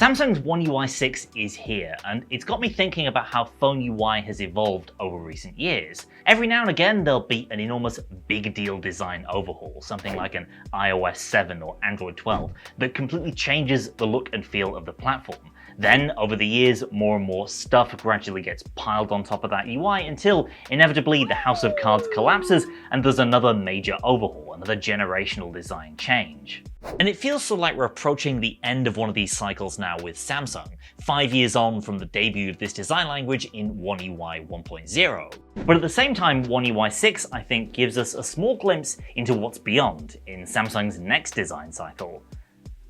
Samsung's One UI 6 is here, and it's got me thinking about how phone UI has evolved over recent years. Every now and again there'll be an enormous big deal design overhaul, something like an iOS 7 or Android 12, that completely changes the look and feel of the platform. Then, over the years, more and more stuff gradually gets piled on top of that UI until, inevitably, the house of cards collapses and there's another major overhaul, another generational design change. And it feels so like we're approaching the end of one of these cycles now with Samsung, 5 years on from the debut of this design language in One UI 1.0. But at the same time, One UI 6, I think, gives us a small glimpse into what's beyond in Samsung's next design cycle.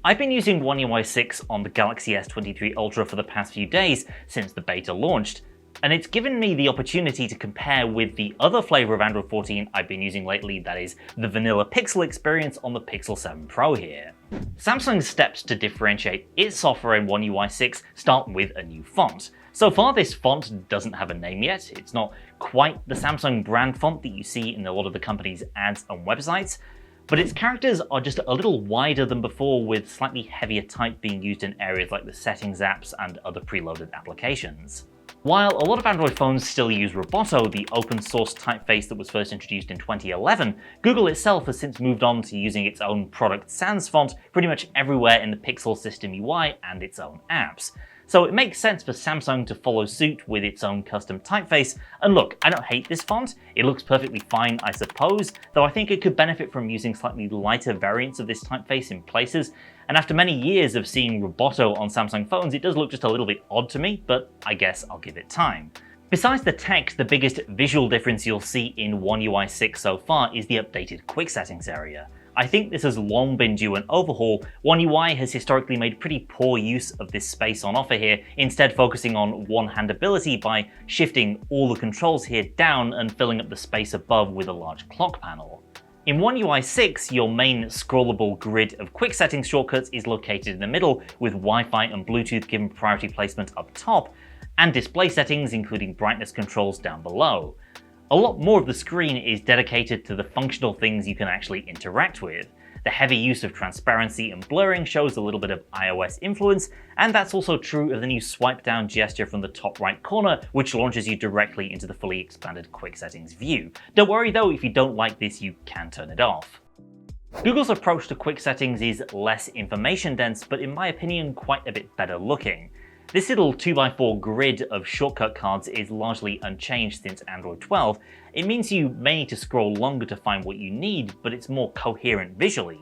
I've been using One UI 6 on the Galaxy S23 Ultra for the past few days since the beta launched, and it's given me the opportunity to compare with the other flavor of Android 14 I've been using lately, that is, the vanilla Pixel experience on the Pixel 7 Pro here. Samsung's steps to differentiate its software in One UI 6 start with a new font. So far, this font doesn't have a name yet. It's not quite the Samsung brand font that you see in a lot of the company's ads and websites, but its characters are just a little wider than before, with slightly heavier type being used in areas like the settings apps and other preloaded applications. While a lot of Android phones still use Roboto, the open source typeface that was first introduced in 2011, Google itself has since moved on to using its own product sans font pretty much everywhere in the Pixel system UI and its own apps. So it makes sense for Samsung to follow suit with its own custom typeface, and look, I don't hate this font, it looks perfectly fine I suppose, though I think it could benefit from using slightly lighter variants of this typeface in places, and after many years of seeing Roboto on Samsung phones, it does look just a little bit odd to me, but I guess I'll give it time. Besides the text, the biggest visual difference you'll see in One UI 6 so far is the updated quick settings area. I think this has long been due an overhaul. One UI has historically made pretty poor use of this space on offer here, instead focusing on one-handability by shifting all the controls here down and filling up the space above with a large clock panel. In One UI 6, your main scrollable grid of quick settings shortcuts is located in the middle, with Wi-Fi and Bluetooth given priority placement up top, and display settings including brightness controls down below. A lot more of the screen is dedicated to the functional things you can actually interact with. The heavy use of transparency and blurring shows a little bit of iOS influence, and that's also true of the new swipe down gesture from the top right corner, which launches you directly into the fully expanded quick settings view. Don't worry though, if you don't like this, you can turn it off. Google's approach to quick settings is less information dense, but in my opinion quite a bit better looking. This little 2x4 grid of shortcut cards is largely unchanged since Android 12. It means you may need to scroll longer to find what you need, but it's more coherent visually.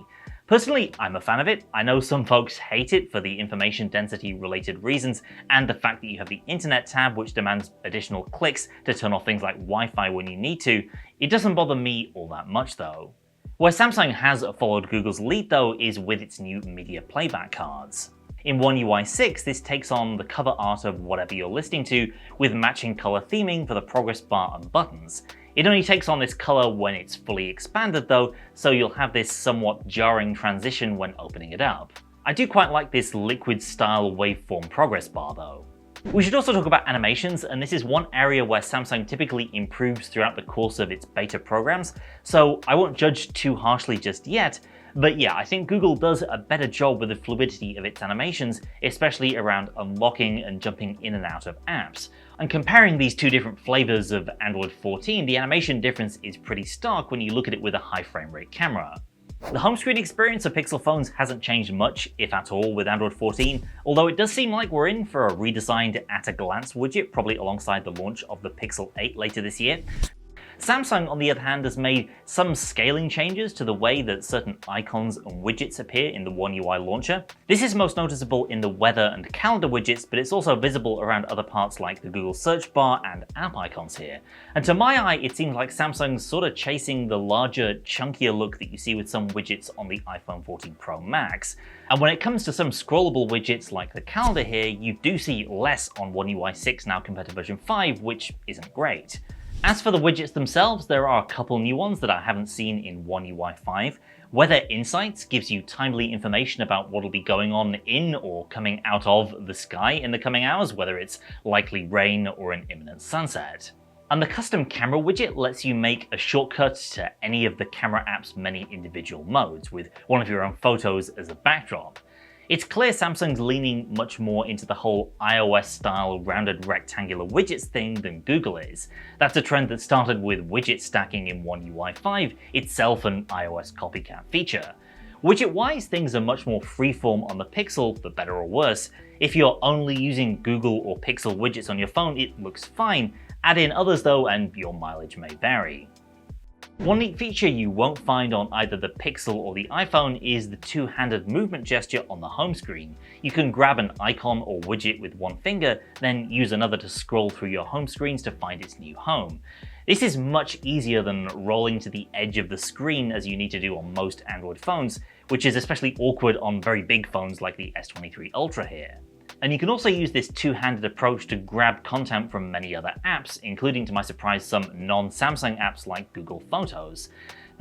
Personally, I'm a fan of it. I know some folks hate it for the information density related reasons and the fact that you have the internet tab which demands additional clicks to turn off things like Wi-Fi when you need to. It doesn't bother me all that much though. Where Samsung has followed Google's lead though is with its new media playback cards. In One UI 6, this takes on the cover art of whatever you're listening to, with matching color theming for the progress bar and buttons. It only takes on this color when it's fully expanded though, so you'll have this somewhat jarring transition when opening it up. I do quite like this liquid style waveform progress bar though. We should also talk about animations, and this is one area where Samsung typically improves throughout the course of its beta programs, so I won't judge too harshly just yet. But yeah, I think Google does a better job with the fluidity of its animations, especially around unlocking and jumping in and out of apps. And comparing these two different flavors of Android 14, the animation difference is pretty stark when you look at it with a high frame rate camera. The home screen experience of Pixel phones hasn't changed much, if at all, with Android 14, although it does seem like we're in for a redesigned at-a-glance widget, probably alongside the launch of the Pixel 8 later this year. Samsung, on the other hand, has made some scaling changes to the way that certain icons and widgets appear in the One UI launcher. This is most noticeable in the weather and calendar widgets, but it's also visible around other parts like the Google search bar and app icons here. And to my eye, it seems like Samsung's sort of chasing the larger, chunkier look that you see with some widgets on the iPhone 14 Pro Max. And when it comes to some scrollable widgets like the calendar here, you do see less on One UI 6 now compared to version 5, which isn't great. As for the widgets themselves, there are a couple new ones that I haven't seen in One UI 5. Weather Insights gives you timely information about what will be going on in or coming out of the sky in the coming hours, whether it's likely rain or an imminent sunset. And the custom camera widget lets you make a shortcut to any of the camera app's many individual modes, with one of your own photos as a backdrop. It's clear Samsung's leaning much more into the whole iOS-style rounded rectangular widgets thing than Google is. That's a trend that started with widget stacking in One UI 5, itself an iOS copycat feature. Widget-wise, things are much more freeform on the Pixel, for better or worse. If you're only using Google or Pixel widgets on your phone, it looks fine. Add in others though, and your mileage may vary. One neat feature you won't find on either the Pixel or the iPhone is the two-handed movement gesture on the home screen. You can grab an icon or widget with one finger, then use another to scroll through your home screens to find its new home. This is much easier than rolling to the edge of the screen as you need to do on most Android phones, which is especially awkward on very big phones like the S23 Ultra here. And you can also use this two-handed approach to grab content from many other apps, including, to my surprise, some non-Samsung apps like Google Photos.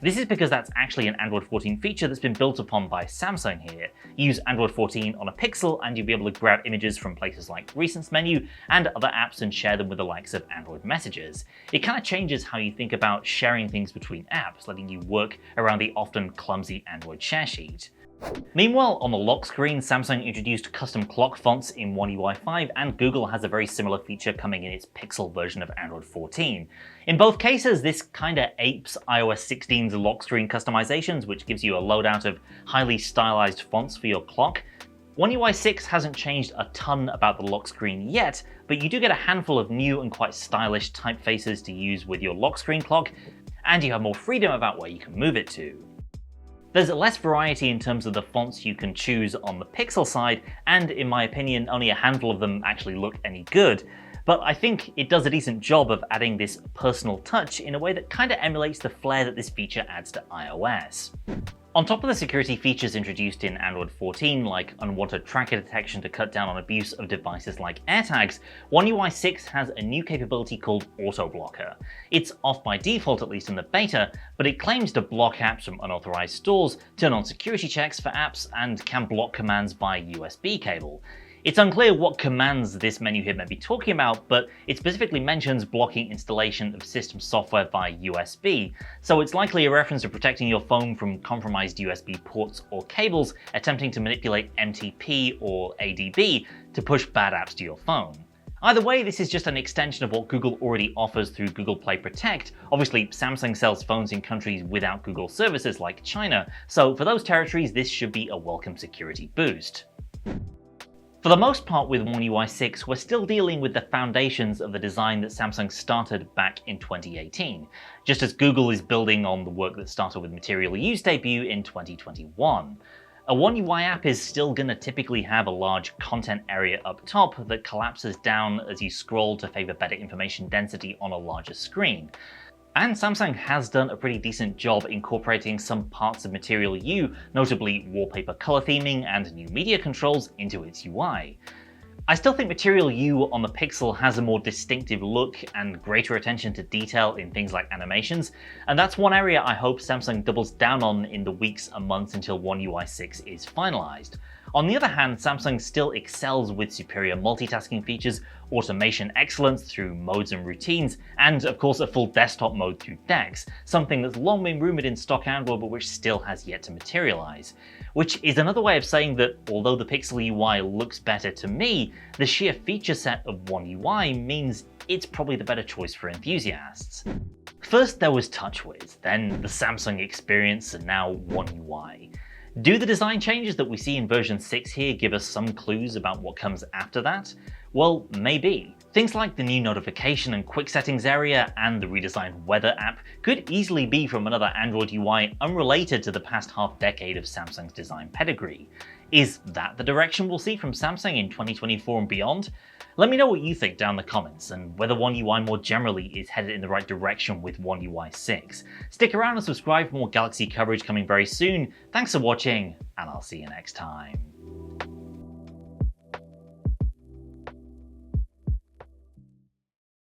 This is because that's actually an Android 14 feature that's been built upon by Samsung here. Use Android 14 on a Pixel and you'll be able to grab images from places like Recents menu and other apps and share them with the likes of Android Messages. It kind of changes how you think about sharing things between apps, letting you work around the often clumsy Android share sheet. Meanwhile, on the lock screen, Samsung introduced custom clock fonts in One UI 5, and Google has a very similar feature coming in its Pixel version of Android 14. In both cases, this kinda apes iOS 16's lock screen customizations, which gives you a loadout of highly stylized fonts for your clock. One UI 6 hasn't changed a ton about the lock screen yet, but you do get a handful of new and quite stylish typefaces to use with your lock screen clock, and you have more freedom about where you can move it to. There's less variety in terms of the fonts you can choose on the Pixel side, and in my opinion, only a handful of them actually look any good. But I think it does a decent job of adding this personal touch in a way that kinda emulates the flair that this feature adds to iOS. On top of the security features introduced in Android 14, like unwanted tracker detection to cut down on abuse of devices like AirTags, One UI 6 has a new capability called Auto Blocker. It's off by default, at least in the beta, but it claims to block apps from unauthorized stores, turn on security checks for apps, and can block commands by USB cable. It's unclear what commands this menu here may be talking about, but it specifically mentions blocking installation of system software via USB, so it's likely a reference to protecting your phone from compromised USB ports or cables attempting to manipulate MTP or ADB to push bad apps to your phone. Either way, this is just an extension of what Google already offers through Google Play Protect. Obviously, Samsung sells phones in countries without Google services like China, so for those territories, this should be a welcome security boost. For the most part with One UI 6, we're still dealing with the foundations of the design that Samsung started back in 2018, just as Google is building on the work that started with Material U's debut in 2021. A One UI app is still going to typically have a large content area up top that collapses down as you scroll to favor better information density on a larger screen. And Samsung has done a pretty decent job incorporating some parts of Material U, notably wallpaper color theming and new media controls, into its UI. I still think Material U on the Pixel has a more distinctive look and greater attention to detail in things like animations, and that's one area I hope Samsung doubles down on in the weeks and months until One UI 6 is finalized. On the other hand, Samsung still excels with superior multitasking features, automation excellence through modes and routines, and of course a full desktop mode through DeX, something that's long been rumored in stock Android but which still has yet to materialize. Which is another way of saying that although the Pixel UI looks better to me, the sheer feature set of One UI means it's probably the better choice for enthusiasts. First there was TouchWiz, then the Samsung experience, and now One UI. Do the design changes that we see in version 6 here give us some clues about what comes after that? Well, maybe. Things like the new notification and quick settings area and the redesigned weather app could easily be from another Android UI unrelated to the past half-decade of Samsung's design pedigree. Is that the direction we'll see from Samsung in 2024 and beyond? Let me know what you think down in the comments, and whether One UI more generally is headed in the right direction with One UI 6. Stick around and subscribe for more Galaxy coverage coming very soon. Thanks for watching, and I'll see you next time.